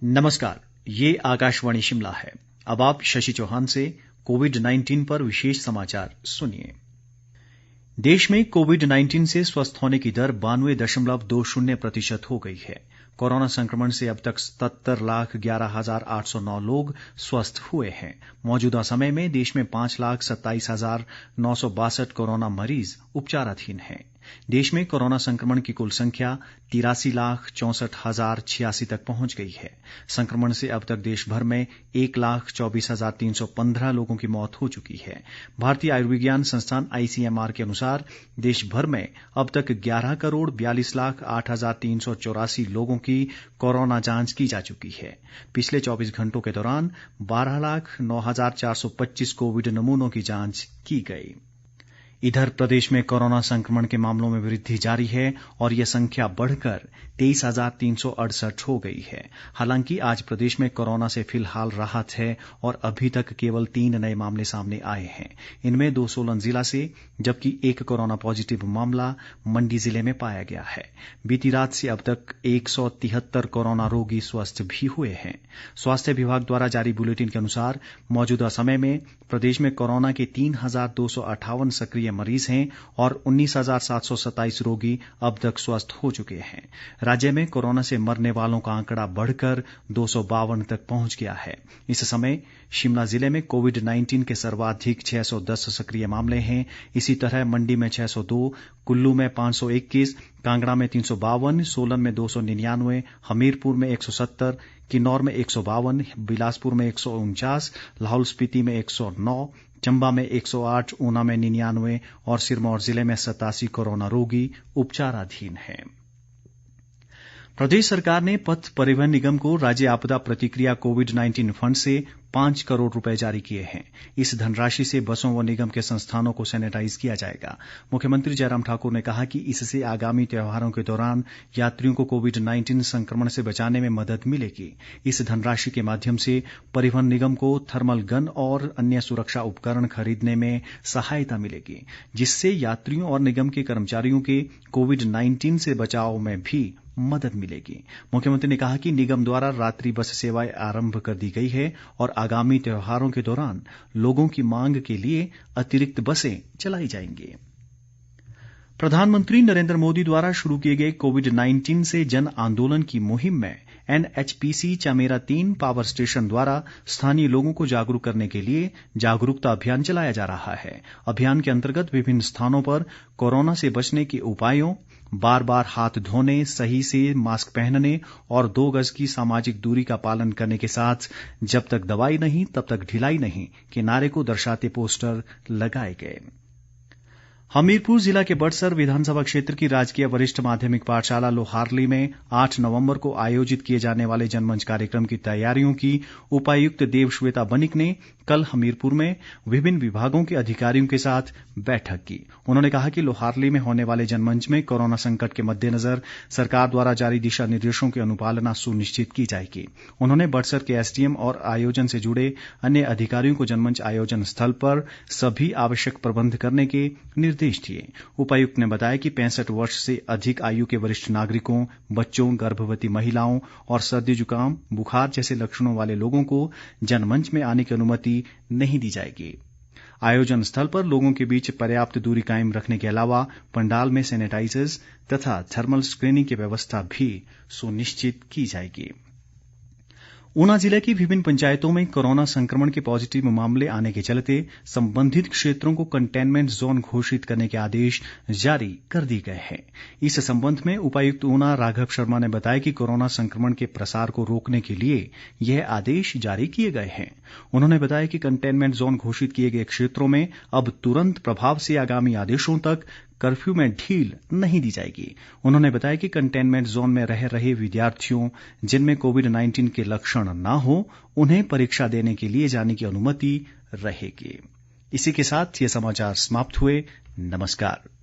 नमस्कार, ये आकाशवाणी शिमला है। अब आप शशि चौहान से कोविड-19 पर विशेष समाचार सुनिए। देश में कोविड-19 से स्वस्थ होने की दर 92.20% हो गई है। कोरोना संक्रमण से अब तक 77,11,809 लोग स्वस्थ हुए हैं। मौजूदा समय में देश में 5,27,962 कोरोना मरीज उपचाराधीन हैं। देश में कोरोना संक्रमण की कुल संख्या 83,64,086 तक पहुंच गई है। संक्रमण से अब तक देश भर में 1,24,315 लोगों की मौत हो चुकी है। भारतीय आयुर्विज्ञान संस्थान ICMR के अनुसार देश भर में अब तक 11,42,08,384 लोगों की कोरोना जांच की जा चुकी है। पिछले 24 घंटों के दौरान 12,09,425 कोविड नमूनों की जांच की गई। इधर प्रदेश में कोरोना संक्रमण के मामलों में वृद्धि जारी है और यह संख्या बढ़कर 23,368 हो गई है। हालांकि आज प्रदेश में कोरोना से फिलहाल राहत है और अभी तक केवल 3 नए मामले सामने आए हैं। इनमें 2 सोलन जिला से जबकि 1 कोरोना पॉजिटिव मामला मंडी जिले में पाया गया है। बीती रात से अब तक 173 कोरोना रोगी स्वस्थ भी हुए हैं। स्वास्थ्य विभाग द्वारा जारी बुलेटिन के अनुसार मौजूदा समय में प्रदेश में कोरोना के 3,258 सक्रिय मरीज हैं और 19,727 रोगी अब तक स्वस्थ हो चुके हैं। राज्य में कोरोना से मरने वालों का आंकड़ा बढ़कर 252 तक पहुंच गया है। इस समय शिमला जिले में कोविड-19 के सर्वाधिक 610 सक्रिय मामले हैं। इसी तरह मंडी में 602, कुल्लू में 521, कांगड़ा में 352, सोलन में 299, हमीरपुर में 170, किन्नौर में 152, बिलासपुर में 149, लाहौल स्पीति में 109, चंबा में 108, ऊना में 99 और सिरमौर जिले में 87 कोरोना रोगी उपचाराधीन हैं। प्रदेश सरकार ने पथ परिवहन निगम को राज्य आपदा प्रतिक्रिया कोविड-19 फंड से 5 करोड़ रुपए जारी किए हैं। इस धनराशि से बसों व निगम के संस्थानों को सैनिटाइज किया जाएगा। मुख्यमंत्री जयराम ठाकुर ने कहा कि इससे आगामी त्योहारों के दौरान यात्रियों को कोविड-19 संक्रमण से बचाने में मदद मिलेगी। इस धनराशि के माध्यम से परिवहन निगम को थर्मल गन और अन्य सुरक्षा उपकरण खरीदने में सहायता मिलेगी, जिससे यात्रियों और निगम के कर्मचारियों के कोविड-19 से बचाव में भी मदद मिलेगी। मुख्यमंत्री ने कहा कि निगम द्वारा रात्रि बस सेवाएं आरंभ कर दी गई है और आगामी त्योहारों के दौरान लोगों की मांग के लिए अतिरिक्त बसें चलाई जाएंगी। प्रधानमंत्री नरेंद्र मोदी द्वारा शुरू किए गए कोविड-19 से जन आंदोलन की मुहिम में NHPC चमेरा 3 पावर स्टेशन द्वारा स्थानीय लोगों को जागरूक करने के लिए जागरूकता अभियान चलाया जा रहा है। अभियान के अंतर्गत विभिन्न स्थानों पर कोरोना से बचने के उपायों, बार बार हाथ धोने, सही से मास्क पहनने और 2 गज की सामाजिक दूरी का पालन करने के साथ जब तक दवाई नहीं तब तक ढिलाई नहीं के नारे को दर्शाते पोस्टर लगाए गए। हमीरपुर जिला के बड़सर विधानसभा क्षेत्र की राजकीय वरिष्ठ माध्यमिक पाठशाला लोहारली में 8 नवंबर को आयोजित किए जाने वाले जनमंच कार्यक्रम की तैयारियों की उपायुक्त देवश्वेता बनिक ने कल हमीरपुर में विभिन्न विभागों के अधिकारियों के साथ बैठक की। उन्होंने कहा कि लोहारली में होने वाले जनमंच में कोरोना संकट के मद्देनजर सरकार द्वारा जारी दिशा निर्देशों की अनुपालना सुनिश्चित की जाएगी। उन्होंने बड़सर के SDM और आयोजन से जुड़े अन्य अधिकारियों को जनमंच आयोजन स्थल पर सभी आवश्यक प्रबंध करने के निर्देश दिए। उपायुक्त ने बताया कि 65 वर्ष से अधिक आयु के वरिष्ठ नागरिकों, बच्चों, गर्भवती महिलाओं और सर्दी जुकाम, बुखार जैसे लक्षणों वाले लोगों को जनमंच में आने की अनुमति नहीं दी जाएगी। आयोजन स्थल पर लोगों के बीच पर्याप्त दूरी कायम रखने के अलावा पंडाल में सैनिटाइजर्स तथा थर्मल स्क्रीनिंग की व्यवस्था भी सुनिश्चित की जाएगी। ऊना जिले की विभिन्न पंचायतों में कोरोना संक्रमण के पॉजिटिव मामले आने के चलते संबंधित क्षेत्रों को कंटेनमेंट जोन घोषित करने के आदेश जारी कर दिए गए हैं। इस संबंध में उपायुक्त ऊना राघव शर्मा ने बताया कि कोरोना संक्रमण के प्रसार को रोकने के लिए यह आदेश जारी किए गए हैं। उन्होंने बताया कि कंटेनमेंट जोन घोषित किए गए क्षेत्रों में अब तुरंत प्रभाव से आगामी आदेशों तक कर्फ्यू में ढील नहीं दी जाएगी। उन्होंने बताया कि कंटेनमेंट जोन में रह रहे विद्यार्थियों जिनमें कोविड-19 के लक्षण न हो उन्हें परीक्षा देने के लिए जाने की अनुमति रहेगी। इसी के साथ ये समाचार समाप्त हुए। नमस्कार।